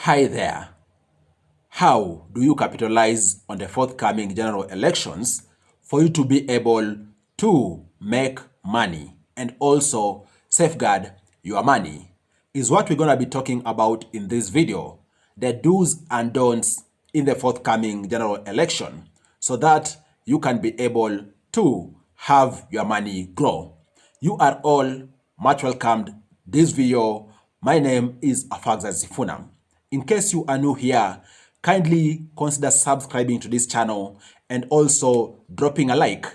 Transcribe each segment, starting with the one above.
Hi there. How do you capitalize on the forthcoming general elections for you to be able to make money and also safeguard your money? Is what we're going to be talking about in this video. The do's and don'ts in the forthcoming general election so that you can be able to have your money grow. You are all much welcomed this video. My name is Afagza Zifuna. In case you are new here, kindly consider subscribing to this channel and also dropping a like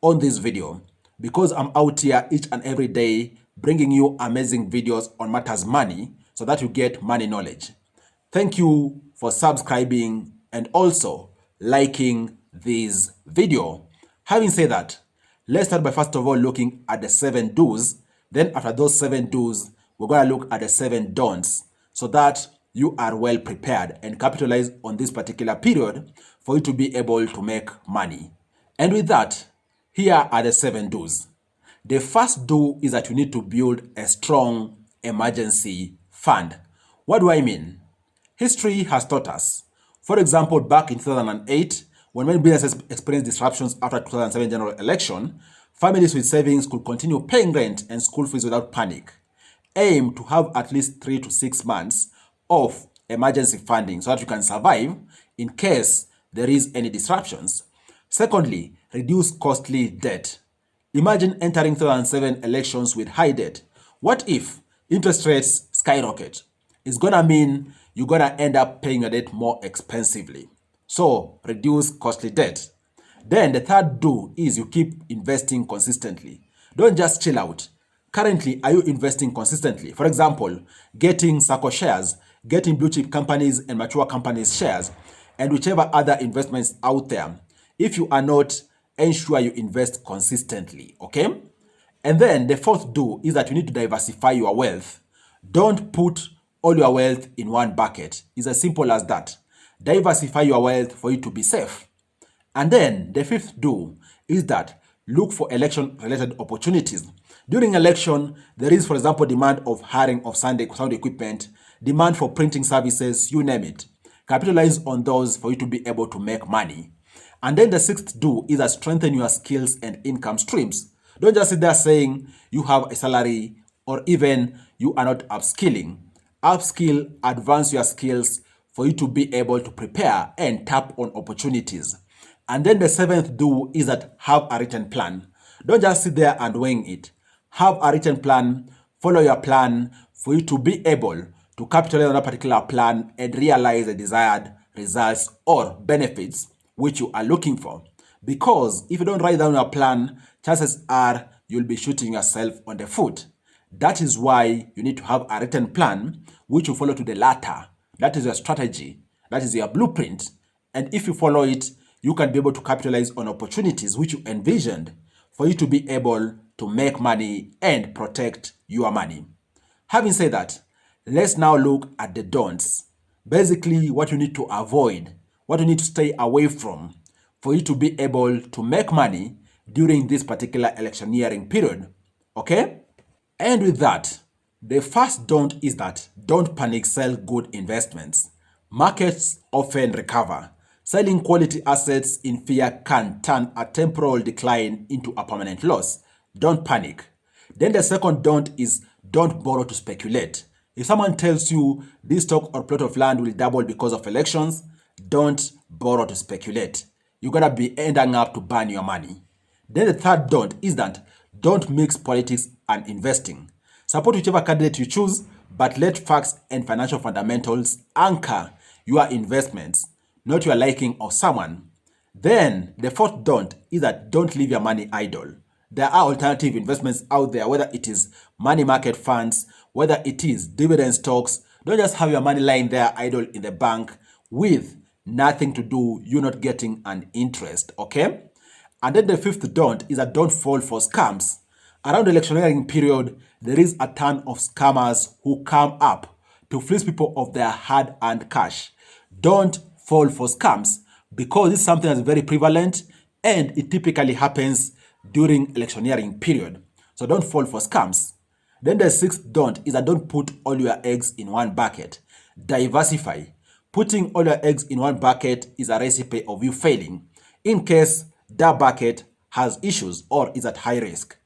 on this video because I'm out here each and every day bringing you amazing videos on matters money so that you get money knowledge. Thank you for subscribing and also liking this video. Having said that, let's start by first of all looking at the 7 do's. Then after those 7 do's, we're going to look at the 7 don'ts so that you are well prepared and capitalize on this particular period for you to be able to make money. And with that, here are the 7 do's. The first do is that you need to build a strong emergency fund. What do I mean? History has taught us. For example, back in 2008, when many businesses experienced disruptions after 2007 general election, families with savings could continue paying rent and school fees without panic. Aim to have at least 3 to 6 months of emergency funding so that you can survive in case there is any disruptions. Secondly, reduce costly debt. Imagine entering 2007 elections with high debt. What if interest rates skyrocket? It's gonna mean you're gonna end up paying your debt more expensively. So reduce costly debt. Then the third do is you keep investing consistently. Don't just chill out. Currently, are you investing consistently? For example, getting SACCO shares, getting blue chip companies and mature companies shares, and whichever other investments out there. If you are not, ensure you invest consistently, okay? And then the fourth do is that you need to diversify your wealth. Don't put all your wealth in one bucket. It's as simple as that. Diversify your wealth for you to be safe. And then the fifth do is that look for election-related opportunities. During election, there is, for example, demand of hiring of sound equipment, demand for printing services, you name it. Capitalize on those for you to be able to make money. And then the sixth do is that strengthen your skills and income streams. Don't just sit there saying you have a salary or even you are not upskilling. Upskill, advance your skills for you to be able to prepare and tap on opportunities. And then the seventh do is that have a written plan. Don't just sit there and wing it. Have a written plan, follow your plan for you to be able to capitalize on a particular plan and realize the desired results or benefits which you are looking for. Because if you don't write down your plan, chances are you'll be shooting yourself on the foot. That is why you need to have a written plan which you follow to the latter. That is your strategy. That is your blueprint. And if you follow it, you can be able to capitalize on opportunities which you envisioned for you to be able to make money and protect your money. Having said that, let's now look at the don'ts. Basically, what you need to avoid, what you need to stay away from for you to be able to make money during this particular electioneering period. Okay? And with that, the first don't is that don't panic sell good investments. Markets often recover. Selling quality assets in fear can turn a temporal decline into a permanent loss. Don't panic. Then the second don't is don't borrow to speculate. If someone tells you this stock or plot of land will double because of elections, don't borrow to speculate. You're gonna be ending up to burn your money. Then the third don't is that don't mix politics and investing. Support whichever candidate you choose, but let facts and financial fundamentals anchor your investments, not your liking of someone. Then the fourth don't is that don't leave your money idle. There are alternative investments out there, whether it is money market funds, whether it is dividend stocks. Don't just have your money lying there idle in the bank with nothing to do, you're not getting an interest, okay? And then the fifth don't is that don't fall for scams. Around the electioneering period, there is a ton of scammers who come up to fleece people of their hard-earned cash. Don't fall for scams because it's something that's very prevalent and it typically happens during electioneering period. So don't fall for scams. Then the sixth don't is that don't put all your eggs in one bucket. Diversify. Putting all your eggs in one bucket is a recipe of you failing in case that bucket has issues or is at high risk.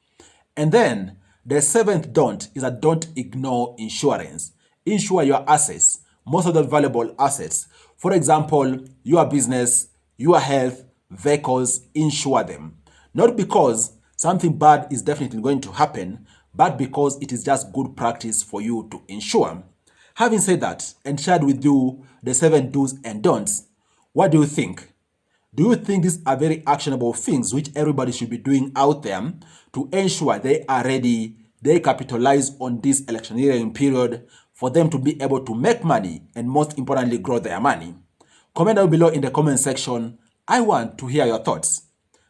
And then the seventh don't is that don't ignore insurance. Insure your assets, most of the valuable assets. For example, your business, your health, vehicles, insure them. Not because something bad is definitely going to happen, but because it is just good practice for you to insure. Having said that and shared with you the 7 do's and don'ts, what do you think? Do you think these are very actionable things which everybody should be doing out there to ensure they are ready, they capitalize on this electioneering period for them to be able to make money and most importantly grow their money? Comment down below in the comment section. I want to hear your thoughts.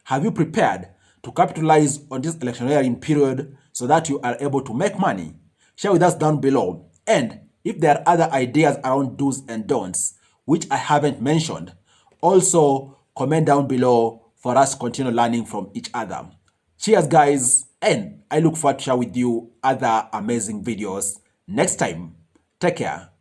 Have you prepared to capitalize on this electioneering period so that you are able to make money? Share with us down below. And if there are other ideas around do's and don'ts which I haven't mentioned, also comment down below for us to continue learning from each other. Cheers guys, and I look forward to share with you other amazing videos next time. Take care.